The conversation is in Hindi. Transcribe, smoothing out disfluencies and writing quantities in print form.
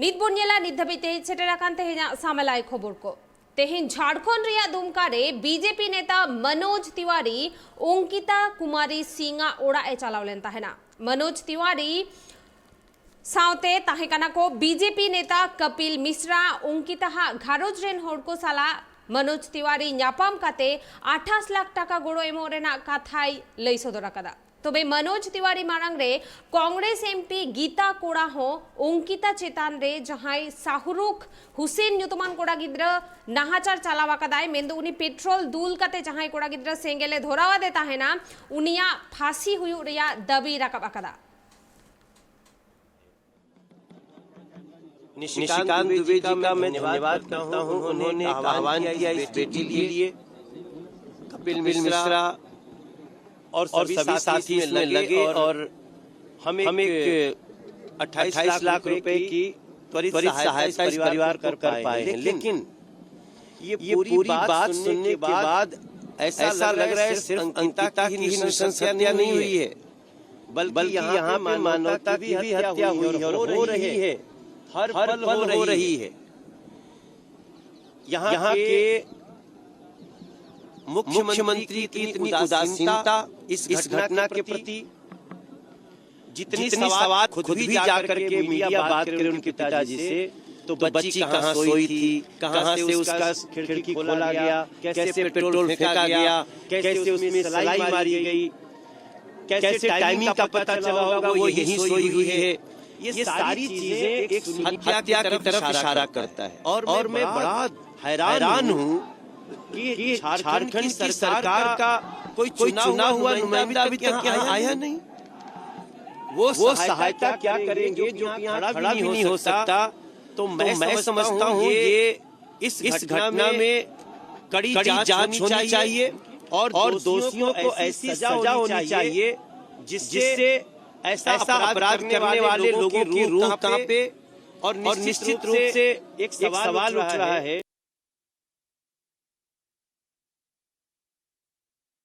ᱱᱤᱛ ᱵᱚᱱ ᱧᱮᱞᱟ ᱱᱤᱛ ᱫᱷᱟᱹᱵᱤᱡ ᱛᱮ ᱥᱮᱴᱮᱨ ᱟᱠᱟᱱ ᱛᱮᱦᱮᱧᱟᱜ ᱥᱟᱢᱮᱞᱟᱭ ᱠᱷᱚᱵᱚᱨ ᱠᱚ। तेहें झारखंड रिया दुमका रे बीजेपी नेता मनोज तिवारी अंकिता कुमारी सिंह ओड़ा ए चलाव लेन ताहेना। मनोज तिवारी सावते ताहे कना को बीजेपी नेता कपिल मिश्रा अंकिता घारोज रेन होड़ को साला मनोज तिवारी न्यापाम काते 28 लाख टाका गोड़ो एमो रेना कथाई लई सदर आकादा। तबे मनोज तिवारी मारांग रे कांग्रेस एमपी गीता कोड़ा हो अंकिता चेतान रे जहां शाहरुख हुसैन ᱧᱩᱛᱩᱢᱟᱱ कोड़ा गिद्रा नाहाचार चलावा कदाय मेंदो उनी पेट्रोल दूल काते जहां कोड़ा गिद्रा सेंगेले धोरावा दे ताहेना उनिया फांसी हुयु रिया दाबी राकाब आकादा। निशिकांत दुबे जी का मैं धन्यवाद करता हूं, उन्होंने आह्वान किया इस बेटी के लिए। कपिल मिश्रा और सभी साथी इसमें लगे और हम एक 28 लाख रुपए की त्वरित सहायता इस परिवार को कर पाए हैं। लेकिन ये पूरी बात सुनने के बाद ऐसा लग रहा है सिर्फ अंकिता की ही नृशंसता नहीं हुई है, बल्कि यहाँ पे मानवता की भी हत्या हुई है और हो रही है, हर पल हो रही है। यहाँ के मुख्यमंत्री की इतनी उदासीनता इस घटना के प्रति, जितनी सवाल खुद भी जाकर के मीडिया बात करे उनके पिताजी से, तो बच्ची कहाँ सोई थी, कहाँ से उसका खिड़की खोला गया, कैसे पेट्रोल फेंका गया, कैसे उसमें सलाई मारी गई, कैसे टाइमिंग का पता चला होगा वो यहीं सोई हुई है। ये सारी चीजें एक हत्या की तरफ इशारा करता है। और मैं बड़ा हैरान हूँ कि झारखंड की सरकार का कोई चुना हुआ नुमाइंदा अभी तक यहाँ आया नहीं। वो सहायता क्या करेंगे जो यहाँ खड़ा भी नहीं हो सकता। तो मैं समझता हूँ ये इस घटना में कड़ी जांच होनी चाहिए और दोषियों को ऐसी सजा होनी चाहिए जिससे ऐसा अपराध करने वाले लोगों की रूह कांपे। और निश्चित रूप से एक सवाल उठ रहा है